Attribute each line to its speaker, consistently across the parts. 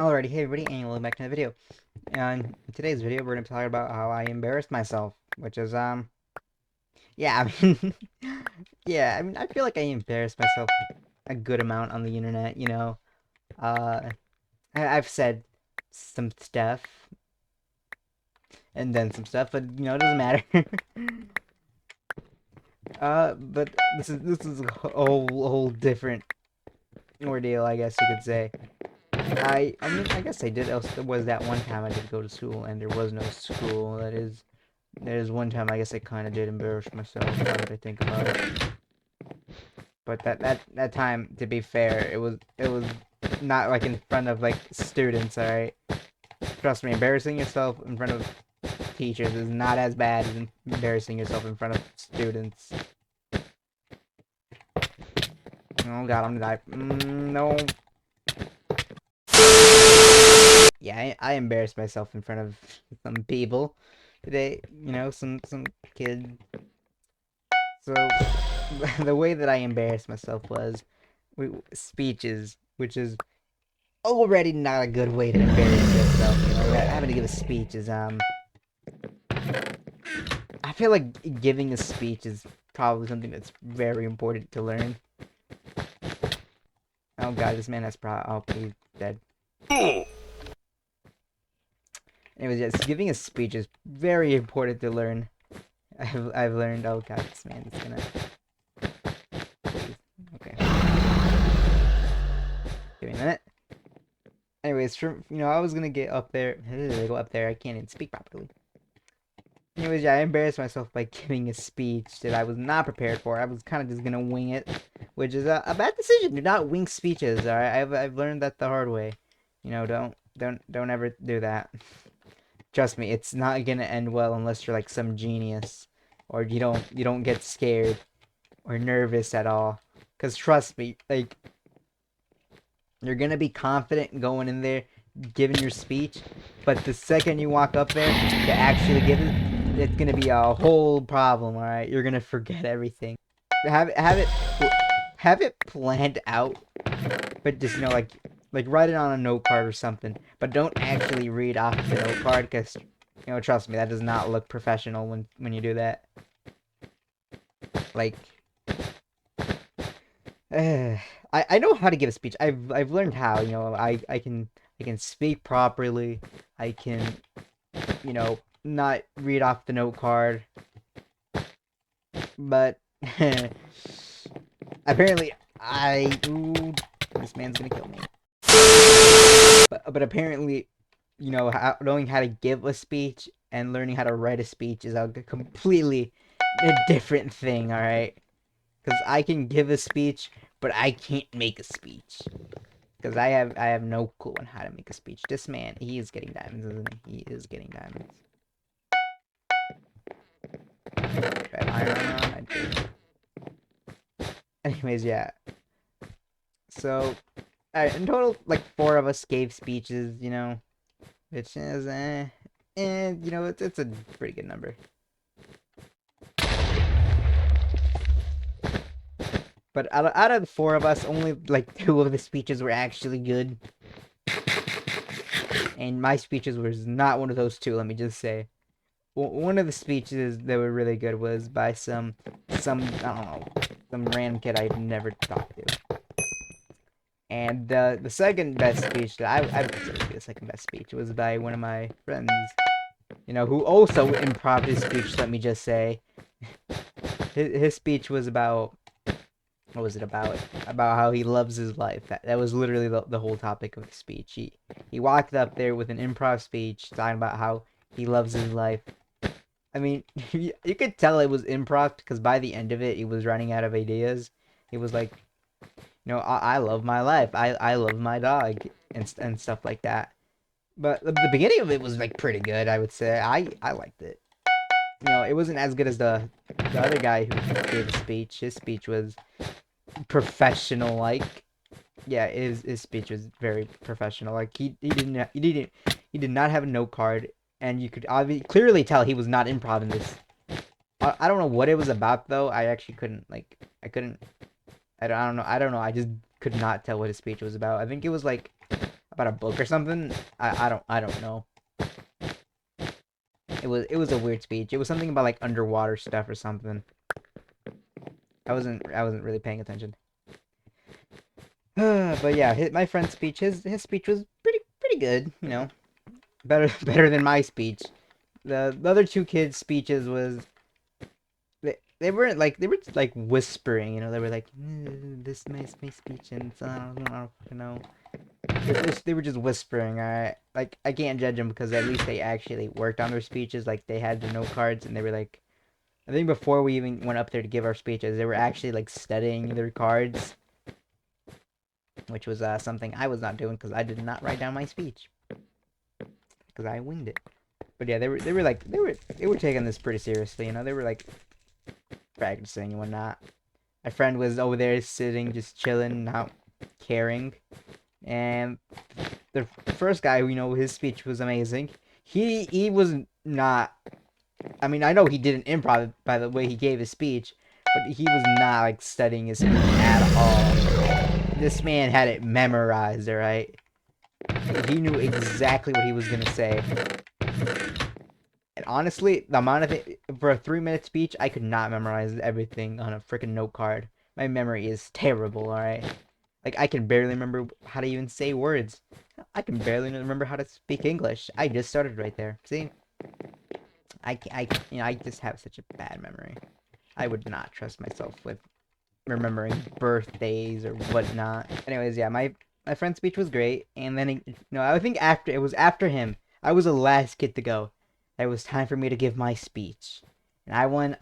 Speaker 1: Alrighty, hey everybody, and welcome back to the video. And in today's video, we're gonna talk about how I embarrassed myself, which is yeah, I mean, yeah, I mean, I feel like I embarrassed myself a good amount on the internet. Uh, I've said some stuff and then some stuff, but it doesn't matter. But this is a whole different ordeal, I guess you could say. I mean, I guess I did. There was that one time I did go to school, and there was no school. There's one time I guess I kind of did embarrass myself now that I think about it. But that time, to be fair, it was not like in front of like students. All right, trust me, embarrassing yourself in front of teachers is not as bad as embarrassing yourself in front of students. Oh God, I'm gonna die. No. Yeah, I embarrassed myself in front of some people today. Some kid. So the way that I embarrassed myself was speeches, which is already not a good way to embarrass yourself. Having to give a speech is I feel like giving a speech is probably something that's very important to learn. Oh God, this man has oh, he's dead. Anyways, yes, giving a speech is very important to learn. I've learned. Oh God, this man is gonna. Please. Okay. Give me a minute. Anyways, I was gonna get up there. Go up there. I can't even speak properly. Anyways, yeah, I embarrassed myself by giving a speech that I was not prepared for. I was kind of just gonna wing it, which is a bad decision. Do not wing speeches. All right, I've learned that the hard way. Don't ever do that. Trust me, it's not gonna end well unless you're like some genius, or you don't get scared or nervous at all. Cause trust me, like you're gonna be confident going in there, giving your speech, but the second you walk up there to actually give it, it's gonna be a whole problem. All right, you're gonna forget everything. Have it planned out, but just like write it on a note card or something. But don't actually read off the note card, because trust me, that does not look professional when you do that. Like, I know how to give a speech. I've learned how. I can speak properly. I can not read off the note card. But apparently ooh, this man's gonna kill me. But apparently, knowing how to give a speech and learning how to write a speech is a completely different thing. All right, because I can give a speech, but I can't make a speech. Because I have no clue on how to make a speech. This man, he is getting diamonds, isn't he? He is getting diamonds. Red iron on, I do. Anyways, yeah. So, in total, like 4 of us gave speeches, which is, and it's a pretty good number. But out of the 4 of us, only like 2 of the speeches were actually good. And my speeches was not one of those 2, let me just say. One of the speeches that were really good was by some I don't know, some random kid I've never talked to. And the second best speech that I would consider to be the second best speech was by one of my friends, who also improv his speech. Let me just say, his speech was about, what was it about? About how he loves his life. That was literally the whole topic of the speech. He walked up there with an improv speech talking about how he loves his life. I mean, you could tell it was improv because by the end of it, he was running out of ideas. He was like, I love my life. I love my dog and stuff like that. But the beginning of it was like pretty good, I would say. I liked it. It wasn't as good as the other guy who gave a speech. His speech was professional, like. Yeah, his speech was very professional. Like he did not have a note card, and you could clearly tell he was not improv in this. I don't know what it was about though. I actually couldn't I couldn't I don't know. I just could not tell what his speech was about. I think it was like about a book or something. I don't know. It was a weird speech. It was something about like underwater stuff or something. I wasn't really paying attention. But yeah, my friend's speech, his speech was pretty good. You know, better than my speech. The other two kids' speeches was they weren't like they were just like whispering. You know, they were like this my speech and so I don't fucking know. They were just whispering. All right, like I can't judge them because at least they actually worked on their speeches. Like they had the note cards and they were like. I think before we even went up there to give our speeches, they were actually like studying their cards, which was something I was not doing because I did not write down my speech because I winged it. But yeah, they were taking this pretty seriously. You know, they were like practicing and whatnot. My friend was over there sitting, just chilling, not caring. And the first guy, you know, his speech was amazing. He was not. I mean, I know he didn't improv by the way he gave his speech, but he was not like studying his speech at all. This man had it memorized, all right? He knew exactly what he was gonna say. And honestly, the amount of it for a 3-minute speech, I could not memorize everything on a freaking note card. My memory is terrible, all right? Like I can barely remember how to even say words. I can barely remember how to speak English. I just started right there. See? I just have such a bad memory. I would not trust myself with remembering birthdays or whatnot. Anyways, yeah, my friend's speech was great, and then I think after it was after him, I was the last kid to go. It was time for me to give my speech, and I went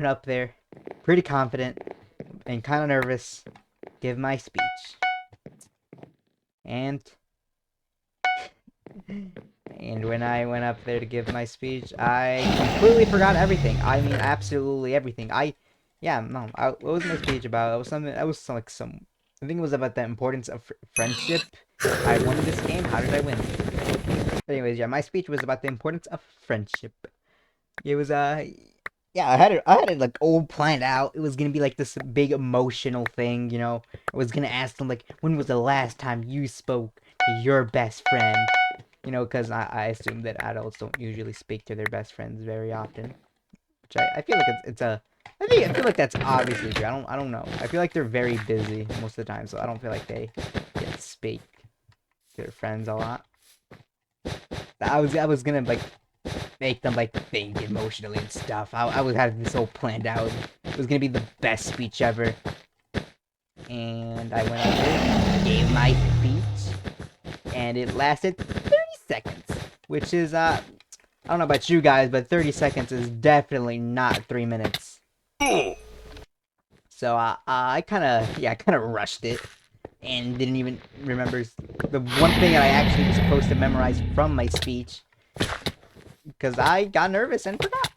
Speaker 1: up there, pretty confident and kind of nervous, give my speech, and And when I went up there to give my speech, I completely forgot everything. I mean, absolutely everything. Yeah, no, what was my speech about? It was something, that was some, I think it was about the importance of friendship. I won this game, how did I win? Anyways, yeah, my speech was about the importance of friendship. It was, yeah, I had it like all planned out. It was gonna be like this big emotional thing, you know? I was gonna ask them, like, when was the last time you spoke to your best friend? You know, because I assume that adults don't usually speak to their best friends very often. Which I feel like it's a I feel like that's obviously true. I don't know. I feel like they're very busy most of the time, so I don't feel like they get to speak to their friends a lot. I was gonna like make them like think emotionally and stuff. I was having this all planned out. It was gonna be the best speech ever. And I went up there, gave my speech, and it lasted 30 seconds, which is I don't know about you guys, but 30 seconds is definitely not 3 minutes. So I kind of rushed it and didn't even remember the one thing that I actually was supposed to memorize from my speech because I got nervous and forgot.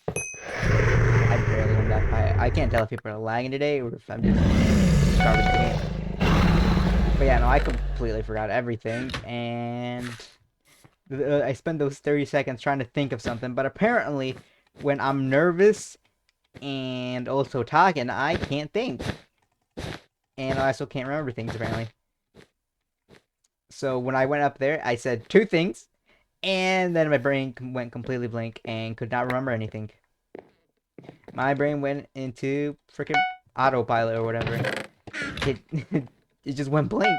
Speaker 1: I barely went that. I can't tell if people are lagging today or if I'm just garbage game. But yeah, no, I completely forgot everything and I spend those 30 seconds trying to think of something, but apparently when I'm nervous and also talking, I can't think. And I also can't remember things, apparently. So when I went up there, I said 2 things, and then my brain went completely blank and could not remember anything. My brain went into freaking autopilot or whatever. It, it just went blank.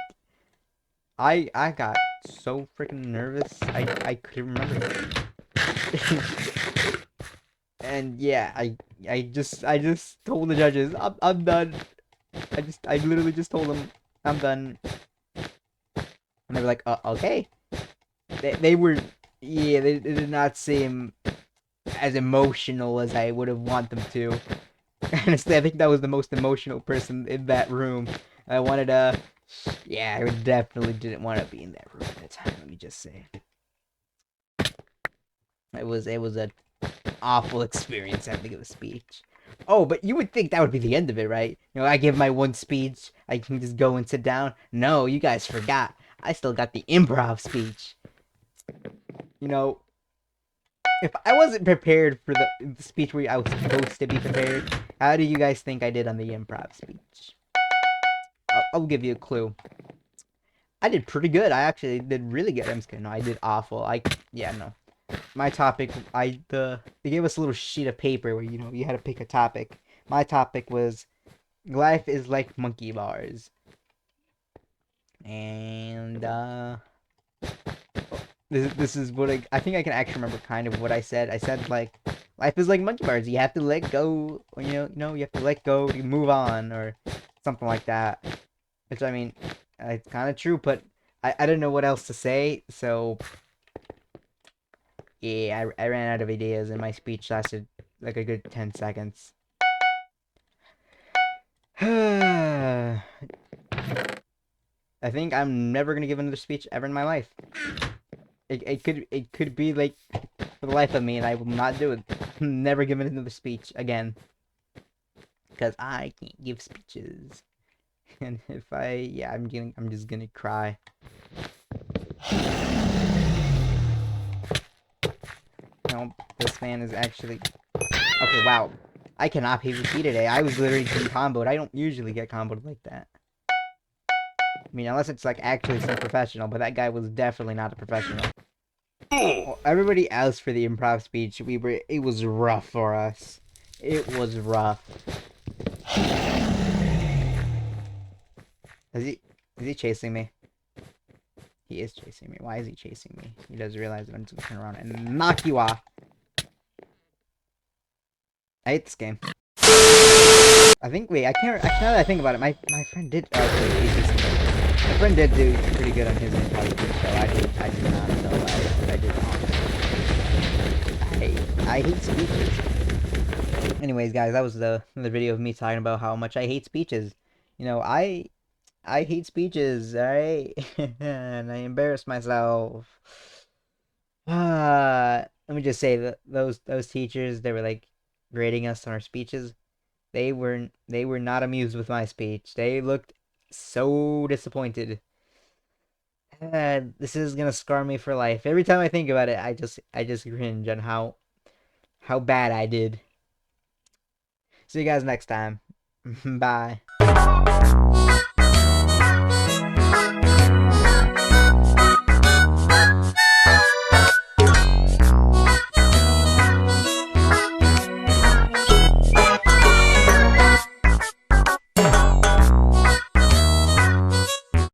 Speaker 1: I got so freaking nervous, I couldn't remember. And yeah, I just told the judges, I'm done. I literally just told them I'm done. And they were like, okay. They were, yeah, they did not seem as emotional as I would have want them to. Honestly, I think that was the most emotional person in that room. I wanted to, yeah, I definitely didn't want to be in that room at the time. Let me just say, it was a awful experience having to give a speech. Oh, but you would think that would be the end of it, right? You know, I give my one speech, I can just go and sit down. No, you guys forgot. I still got the improv speech. You know, if I wasn't prepared for the speech where I was supposed to be prepared, how do you guys think I did on the improv speech? I'll give you a clue. I did pretty good. I actually did really good. I'm just kidding. No, I did awful. Yeah, no. My topic, they gave us a little sheet of paper where you had to pick a topic. My topic was life is like monkey bars, and this is what I think I can actually remember kind of what I said. I said like life is like monkey bars. You have to let go. You have to let go to move on or something like that. Which I mean, it's kind of true, but I didn't know what else to say, so yeah, I ran out of ideas, and my speech lasted like a good 10 seconds. I think I'm never gonna give another speech ever in my life. It could be like for the life of me, and I will not do it. Never give another speech again, because I can't give speeches. And if yeah, I'm just gonna cry. No, this man is actually okay. Wow, I cannot PvP today. I was literally getting comboed. I don't usually get comboed like that. I mean, unless it's like actually some professional, but that guy was definitely not a professional. Well, everybody else for the improv speech, it was rough for us. It was rough. Is he chasing me? He is chasing me. Why is he chasing me? He does realize that I'm just gonna turn around and knock you off. I hate this game. I think, wait, I can't, actually, now that I think about it, my friend did, my friend did do pretty good on his improv speech, so I did not, so I did wrong. I hate speeches. Anyways, guys, that was the video of me talking about how much I hate speeches. I hate speeches, alright? And I embarrass myself. Let me just say that those teachers, they were like grading us on our speeches. They were not amused with my speech. They looked so disappointed. This is gonna scar me for life. Every time I think about it, I just cringe on how bad I did. See you guys next time. Bye.